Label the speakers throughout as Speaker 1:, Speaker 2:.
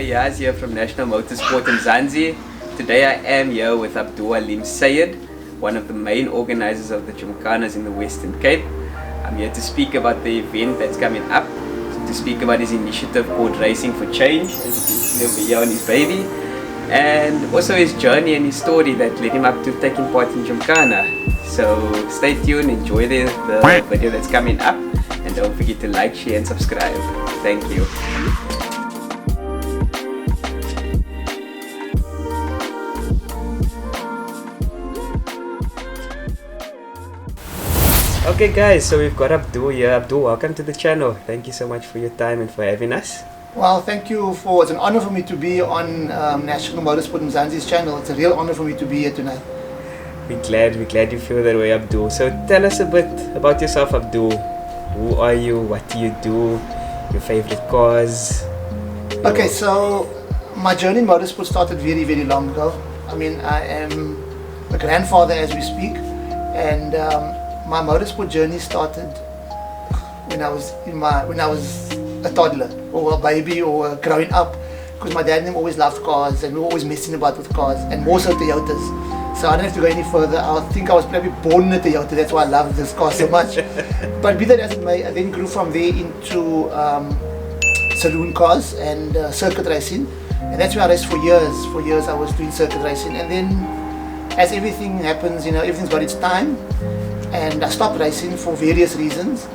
Speaker 1: Yaz here from National Motorsport in Zanzi. Today I am here with Abdul Aleem Sayed, one of the main organizers of the Gymkhanas in the Western Cape. I'm here to speak about the event that's coming up, to speak about his initiative called Racing for Change, as you can see over here on his baby, and also his journey and his story that led him up to taking part in Gymkhana. So stay tuned, enjoy the video that's coming up, and don't forget to like, share and subscribe. Thank you. Okay guys, so we've got Abdul here. Abdul, welcome to the channel. Thank you so much for your time and for having us.
Speaker 2: Well, thank you it's an honor for me to be on National Motorsport in Zanzi's channel. It's a real honor for me to be here tonight.
Speaker 1: We're glad you feel that way, Abdul. So tell us a bit about yourself, Abdul. Who are you? What do you do? Your favorite cars?
Speaker 2: Okay, so my journey in motorsport started very, very long ago. I mean, I am a grandfather as we speak, and my motorsport journey started when I was a toddler or a baby or growing up, because my dad and him always loved cars and we were always messing about with cars, and more so Toyotas. So I don't have to go any further. I think I was probably born in a Toyota, that's why I love this car so much. But be that as it may, I then grew from there into saloon cars and circuit racing, and that's where I raced for years. For years I was doing circuit racing, and then as everything happens, you know, everything's got its time, and I stopped racing for various reasons.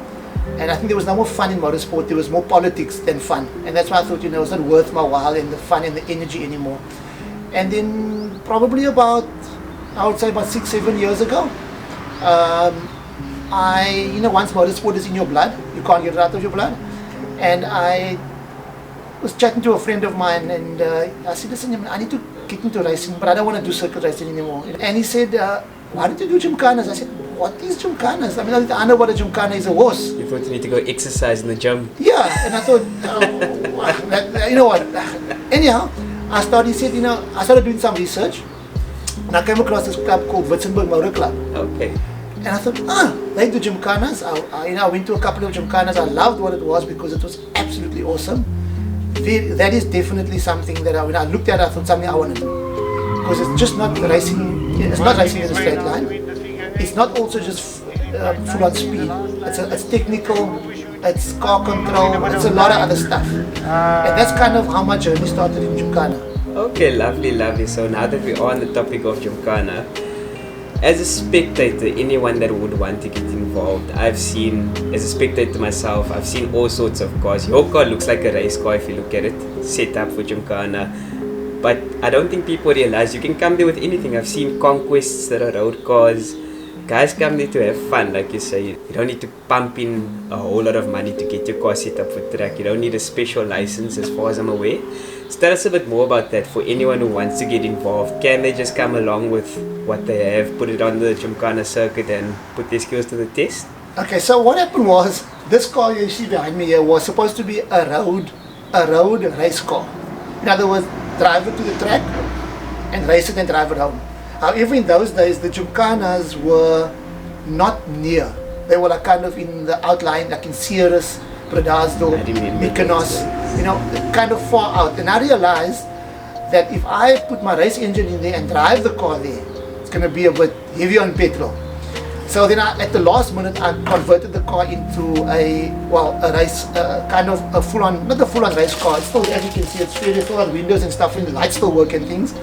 Speaker 2: And I think there was no more fun in motorsport, there was more politics than fun. And that's why I thought, you know, it's not worth my while and the fun and the energy anymore. And then probably about, I would say about 6-7 years ago, once motorsport is in your blood, you can't get it out of your blood. And I was chatting to a friend of mine, and I said, listen, I need to get into racing, but I don't want to do circuit racing anymore. And he said, why don't you do Gymkhanas? I said, what is Gymkhanas? I mean, I know what a Gymkhana is, a horse.
Speaker 1: You thought you need to go exercise in the gym?
Speaker 2: Yeah, and I thought, you know what? Anyhow, I started doing some research, and I came across this club called Witzenberg Motor Club.
Speaker 1: Okay.
Speaker 2: And I thought, they do Gymkhanas. I went to a couple of Gymkhanas. I loved what it was because it was absolutely awesome. That is definitely something that when I looked at it, I thought something I want to do. Because it's just not racing, it's not racing in a straight line. It's not also just full on speed. It's technical, it's car control, it's a lot of other stuff. And that's kind of how my journey started in Gymkhana.
Speaker 1: Okay, lovely. So now that we're on the topic of Gymkhana, as a spectator, anyone that would want to get involved, I've seen, as a spectator myself, I've seen all sorts of cars. Your car looks like a race car if you look at it, set up for Gymkhana. But I don't think people realize you can come there with anything. I've seen conquests that are road cars. Guys come there to have fun, like you say. You don't need to pump in a whole lot of money to get your car set up for track. You don't need a special license, as far as I'm aware. So tell us a bit more about that for anyone who wants to get involved. Can they just come along with what they have, put it on the Gymkhana circuit and put their skills to the test?
Speaker 2: Okay, so what happened was, this car you see behind me here was supposed to be a road race car. In other words, drive it to the track and race it and drive it home. However, in those days, the Gymkhanas were not near. They were like kind of in the outline, like in Ceres, Bredasdorp, Mykonos, you know, kind of far out. And I realized that if I put my race engine in there and drive the car there, it's going to be a bit heavy on petrol. So then at the last minute, I converted the car into a race, kind of a full-on, not a full-on race car. It's still, as you can see, it's really full on windows and stuff, and the lights still work and things.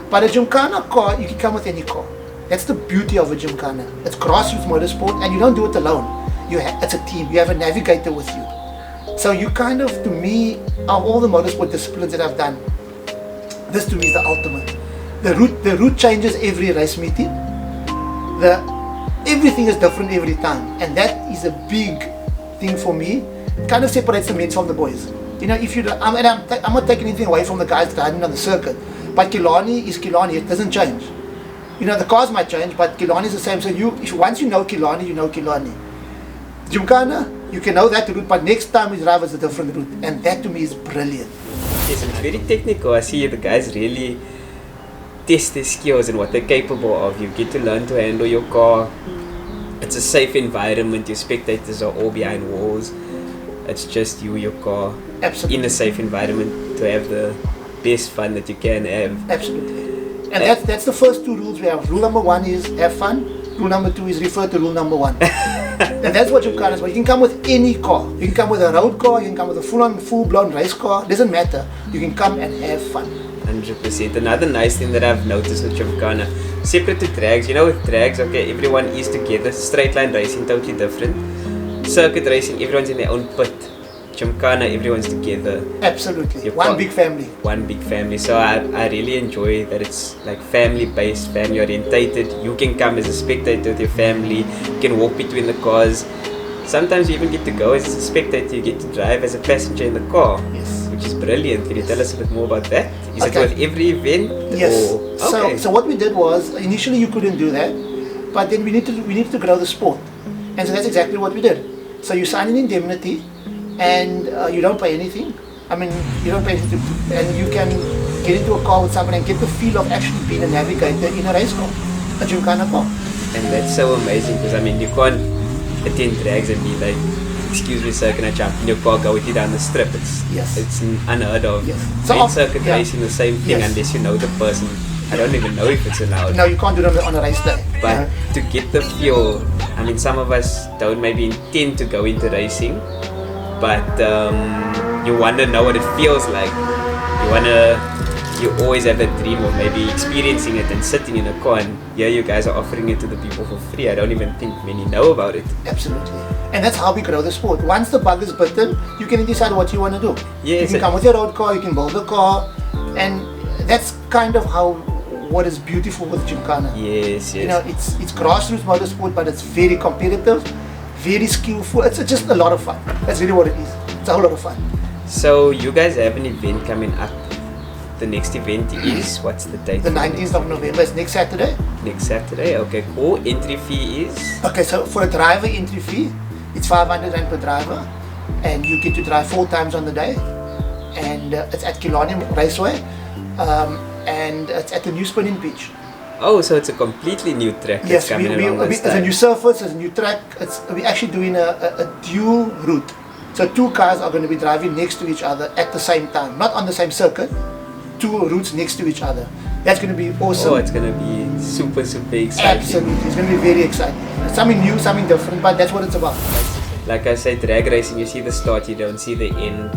Speaker 2: But a Gymkhana car, you can come with any car. That's the beauty of a Gymkhana. It's grassroots motorsport, and you don't do it alone. It's a team. You have a navigator with you. So you kind of, to me, of all the motorsport disciplines that I've done, this to me is the ultimate. The route changes every race meeting. Everything is different every time, and that is a big thing for me. It kind of separates the men from the boys. You know, if you, I'm not taking anything away from the guys riding on the circuit, but Killarney is Killarney. It doesn't change. You know, the cars might change, but Killarney is the same. So once you know Killarney, you know Killarney. Gymkhana, you can know that route, but next time we drive is a different route, and that to me is brilliant.
Speaker 1: Yes, it's very technical. I see the guys really test their skills and what they're capable of. You get to learn to handle your car. It's a safe environment. Your spectators are all behind walls. It's just you, your car,
Speaker 2: Absolutely.
Speaker 1: in a safe environment to have the best fun that you can have.
Speaker 2: Absolutely. And that's the first two rules we have. Rule number one is have fun. Rule number two is refer to rule number one. And that's what Gymkhana is about. You can come with any car. You can come with a road car, you can come with a full-blown race car. Doesn't matter. You can come and have fun.
Speaker 1: 100%. Another nice thing that I've noticed with Gymkhana, separate to drags, with drags, okay, everyone is together. Straight line racing, totally different. Circuit racing, everyone's in their own pit. Gymkhana, everyone's together.
Speaker 2: Absolutely. One big family.
Speaker 1: One big family. So I really enjoy that it's like family based, family orientated. You can come as a spectator with your family. You can walk between the cars. Sometimes you even get to go as a spectator. You get to drive as a passenger in the car.
Speaker 2: Yes.
Speaker 1: Which is brilliant. Can you tell us a bit more about that? Is it with every event?
Speaker 2: Yes.
Speaker 1: Or? Okay.
Speaker 2: So what we did was, initially you couldn't do that, but then we needed to grow the sport. And so that's exactly what we did. So you sign an indemnity, and you don't pay anything. I mean, you don't pay anything, and you can get into a car with someone and get the feel of actually being a navigator in a race car, a Gymkhana car.
Speaker 1: And that's so amazing because I mean, you can't attend drags and be like, excuse me sir, can I jump in your car, go with you down the strip? It's unheard of.
Speaker 2: Yes.
Speaker 1: So circuit racing, the same thing, unless you know the person. I don't even know if it's allowed.
Speaker 2: No, you can't do it on a race day.
Speaker 1: But to get the feel, I mean, some of us don't maybe intend to go into racing, but you want to know what it feels like. You always have that dream of maybe experiencing it and sitting in a car, and here you guys are offering it to the people for free. I don't even think many know about it.
Speaker 2: Absolutely. And that's how we grow the sport. Once the bug is bitten, you can decide what you want to do.
Speaker 1: Yes,
Speaker 2: you can come with your road car, you can build a car, and that's kind of what is beautiful with Gymkhana.
Speaker 1: Yes.
Speaker 2: It's grassroots motorsport, but it's very competitive, very skillful. It's just a lot of fun. That's really what it is. It's a whole lot of fun.
Speaker 1: So you guys have an event coming up. The next event is, what's the date?
Speaker 2: The 19th of November. It's next Saturday.
Speaker 1: Next Saturday, okay, cool. Entry fee is?
Speaker 2: Okay, so for a driver entry fee, it's 500 Rand per driver, and you get to drive 4 times on the day, and it's at Killarney Raceway, and it's at the new spinning beach.
Speaker 1: Oh, so it's a completely new track that's coming along this time.
Speaker 2: It's a new surface, it's a new track. We're actually doing a dual route. So 2 cars are going to be driving next to each other at the same time, not on the same circuit, 2 routes next to each other. That's going to be awesome.
Speaker 1: Oh, it's going to be super exciting.
Speaker 2: Absolutely, it's going to be very exciting. Something new, something different, but that's what it's about.
Speaker 1: Like I say, drag racing, you see the start, you don't see the end.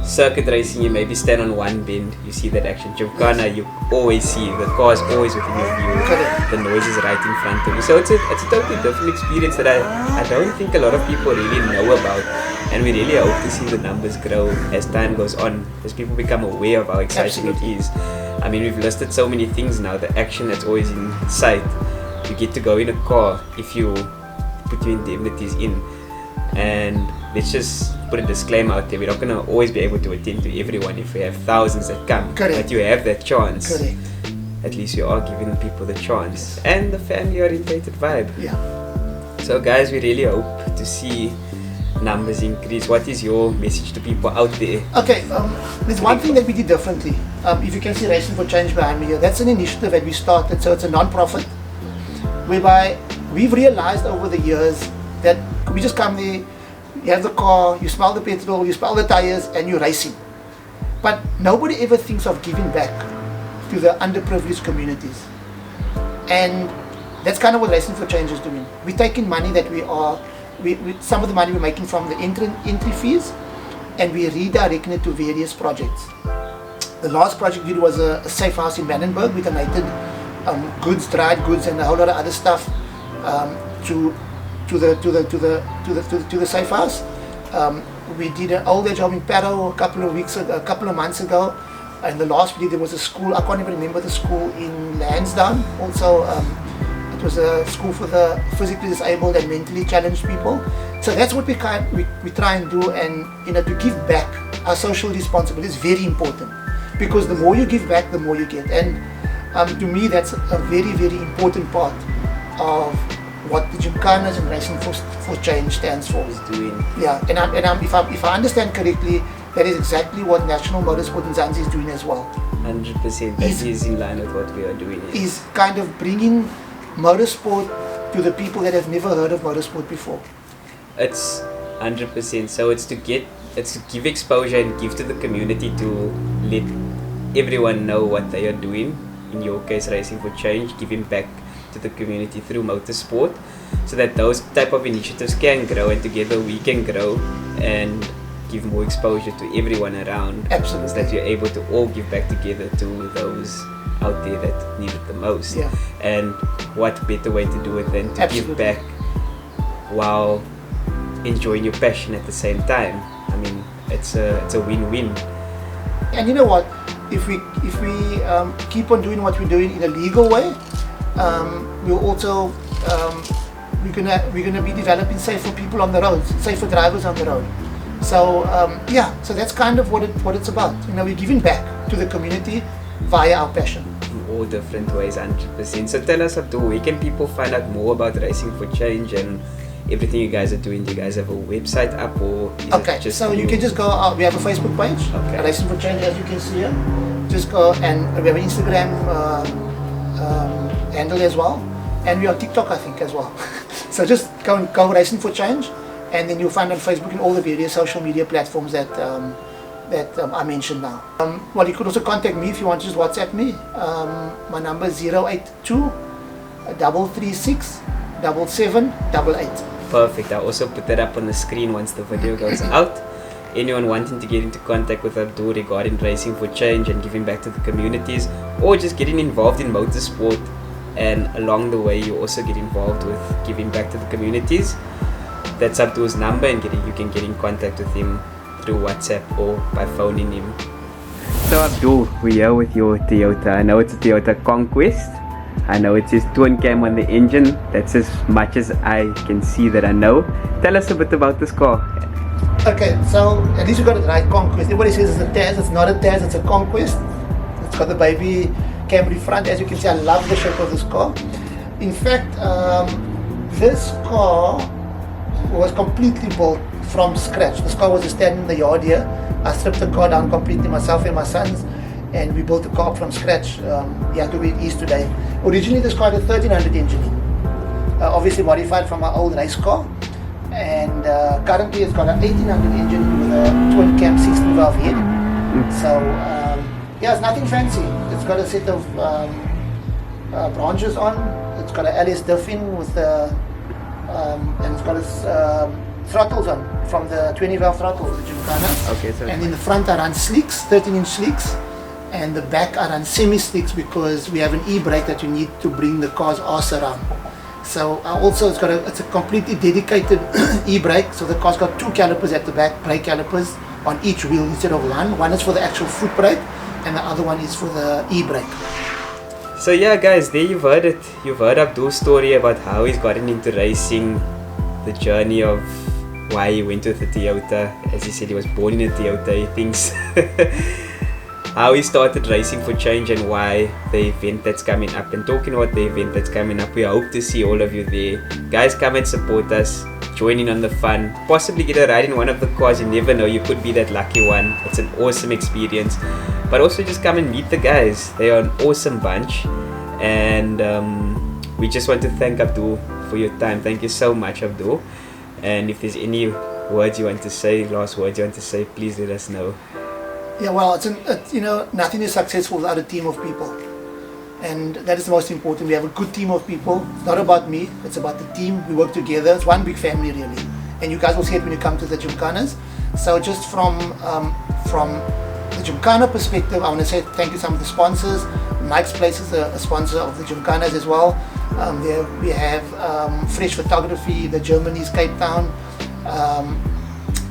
Speaker 1: Circuit racing, you maybe stand on one bend, you see that action. Gymkhana, you always see the cars always within your view.
Speaker 2: Correct.
Speaker 1: The noise is right in front of you. So it's a totally different experience that I don't think a lot of people really know about. And we really hope to see the numbers grow as time goes on, as people become aware of how exciting it is. I mean, we've listed so many things now, the action that's always in sight. You get to go in a car if you put your indemnities in. And let's just put a disclaimer out there, we're not going to always be able to attend to everyone if we have thousands that come.
Speaker 2: Correct.
Speaker 1: But you have that chance.
Speaker 2: Correct.
Speaker 1: At least you are giving people the chance. And the family orientated vibe.
Speaker 2: Yeah.
Speaker 1: So guys, we really hope to see numbers increase. What is your message to people out there?
Speaker 2: Okay, there's one thing that we did differently. If you can see Racing for Change behind me here, that's an initiative that we started. So it's a non-profit, whereby we've realized over the years that we just come there, you have the car, you smell the petrol, you smell the tires, and you're racing. But nobody ever thinks of giving back to the underprivileged communities. And that's kind of what Racing for Change is doing. We're taking money that some of the money we're making from the entry fees, and we're redirecting it to various projects. The last project we did was a safe house in Vandenberg. We donated goods, dried goods, and a whole lot of other stuff to the safe house. We did an old age home in Parow a couple of months ago, and the last we did, there was a school, I can't even remember the school, in Lansdowne. Also, it was a school for the physically disabled and mentally challenged people. So that's what we try and do, and to give back. Our social responsibility is very important, because the more you give back, the more you get. And to me, that's a very important part of what the Gymkhanas and Racing for Change stands for.
Speaker 1: Is doing.
Speaker 2: Yeah, and if I understand correctly, that is exactly what National Motorsport in Zanzi is doing as well.
Speaker 1: 100%. That is in line with what we are doing.
Speaker 2: Is kind of bringing motorsport to the people that have never heard of motorsport before.
Speaker 1: It's 100%. So it's to give exposure and give to the community to let everyone know what they are doing. In your case, Racing for Change, giving back to the community through motorsport, so that those type of initiatives can grow, and together we can grow and give more exposure to everyone around.
Speaker 2: Absolutely.
Speaker 1: So that you're able to all give back together to those out there that need it the most.
Speaker 2: Yeah.
Speaker 1: And what better way to do it than to
Speaker 2: Absolutely.
Speaker 1: give back while enjoying your passion at the same time. I mean, it's a win-win.
Speaker 2: And you know what? If we keep on doing what we're doing in a legal way, we'll also we're gonna be developing safer people on the roads, safer drivers on the road. So so that's kind of what it's about. You know, we're giving back to the community via our passion.
Speaker 1: In all different ways, 100%. So tell us, Abdul, where can people find out more about Racing for Change and everything you guys are doing? Do you guys have a website up, or is
Speaker 2: Okay,
Speaker 1: it just
Speaker 2: so you can just go out. We have a Facebook page,
Speaker 1: Okay.
Speaker 2: Racing for Change, as you can see here. Just go, and we have an Instagram handle as well, and we are on TikTok, I think, as well. So just go Racing for Change, and then you'll find on Facebook and all the various social media platforms that I mentioned now. Well, you could also contact me if you want to just WhatsApp me. My number is 082 336 7788.
Speaker 1: Perfect. I'll also put that up on the screen once the video goes out. Anyone wanting to get into contact with Abdul regarding Racing for Change and giving back to the communities, or just getting involved in motorsport, and along the way you also get involved with giving back to the communities, that's Abdul's number, and you can get in contact with him through WhatsApp or by phoning him. So Abdul, we're here with your Toyota. I know it's a Toyota Conquest. I know it says twin cam on the engine. That's as much as I can see that I know. Tell us a bit about this car.
Speaker 2: Okay, so at least you got it right, Conquest. Everybody says it's a Taz. It's not a Taz, it's a Conquest. It's got the baby Camry front. As you can see, I love the shape of this car. In fact, this car was completely built from scratch. This car was just standing in the yard here. I stripped the car down completely, myself and my sons, and we built the car from scratch to where it is today. Originally, this car had a 1300 engine, obviously modified from our old race car, and currently it's got an 1800 engine with a twin cam 16 valve head. So it's nothing fancy. It's got a set of branches on. It's got an LS diffin with the and it's got its throttles on from the 20 valve throttles, the Gymkhana.
Speaker 1: Okay, so
Speaker 2: and in the front I run slicks, 13-inch slicks, and the back I run semi-slicks because we have an e-brake that you need to bring the car's arse around. So also it's a completely dedicated e-brake. So the car's got two calipers at the back, brake calipers on each wheel instead of one. One is for the actual foot brake, and the other one is for the e-brake.
Speaker 1: So yeah guys, there you've heard it. You've heard Abdul's story about how he's gotten into racing, the journey of why he went with a Toyota. As he said, he was born in a Toyota, he thinks. How he started Racing for Change and why the event that's coming up. And talking about the event that's coming up, we hope to see all of you there. Guys, come and support us, join in on the fun, possibly get a ride in one of the cars. You never know, you could be that lucky one. It's an awesome experience. But also just come and meet the guys. They are an awesome bunch, and we just want to thank Abdul for your time. Thank you so much, Abdul. And if there's any words you want to say, last words you want to say, please let us know.
Speaker 2: Yeah, well, nothing is successful without a team of people, and that is the most important. We have a good team of people. It's not about me, it's about the team. We work together. It's one big family, really, and you guys will see it when you come to the Gymkhanas. So just from the Gymkhana perspective, I want to say thank you to some of the sponsors. Mike's Place is a sponsor of the Gymkhanas as well. There we have Fresh Photography, the Germany's Cape Town,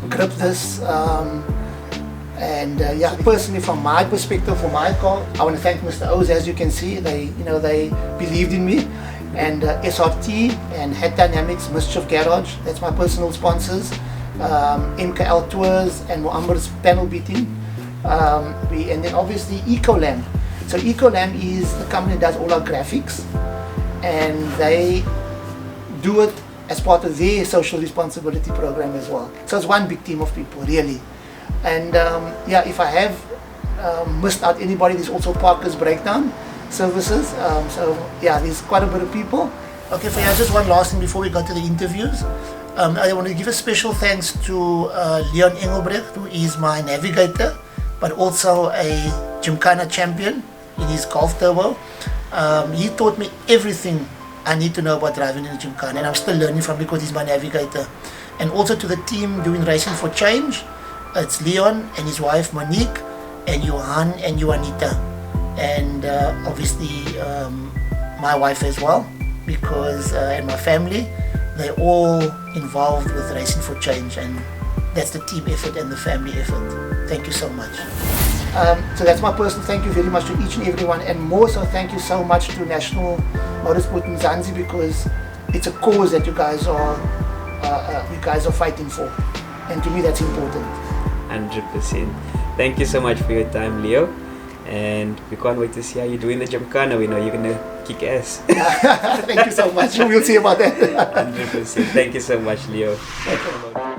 Speaker 2: Grip This, and personally from my perspective, for my car, I want to thank Mr. O's. As you can see, they believed in me, and SRT and Head Dynamics, Mischief Garage, that's my personal sponsors. MKL Tours and Muammar's Panel Beating, and then obviously Ecolam. So Ecolam is the company that does all our graphics, and they do it as part of their social responsibility program as well. So it's one big team of people, really. And if I have missed out anybody, there's also Parker's Breakdown Services. There's quite a bit of people. Okay, just one last thing before we go to the interviews. I want to give a special thanks to Leon Engelbrecht, who is my navigator, but also a Gymkhana champion in his golf turbo. He taught me everything I need to know about driving in a Gymkhana, and I'm still learning from him because he's my navigator. And also to the team doing Racing for Change, it's Leon and his wife Monique, and Johan and Juanita, and obviously my wife as well, because and my family, they're all involved with Racing for Change, and that's the team effort and the family effort. Thank you so much. So that's my personal thank you very much to each and everyone, and more so thank you so much to National Motorsport in Zanzi, because it's a cause that you guys are fighting for, and to me that's important.
Speaker 1: 100%. Thank you so much for your time, Leo, and we can't wait to see how you do in the Gymkhana. We know you're gonna kick ass.
Speaker 2: Thank you so much. We'll see about that.
Speaker 1: 100%. Thank you so much, Leo.
Speaker 2: Thank you.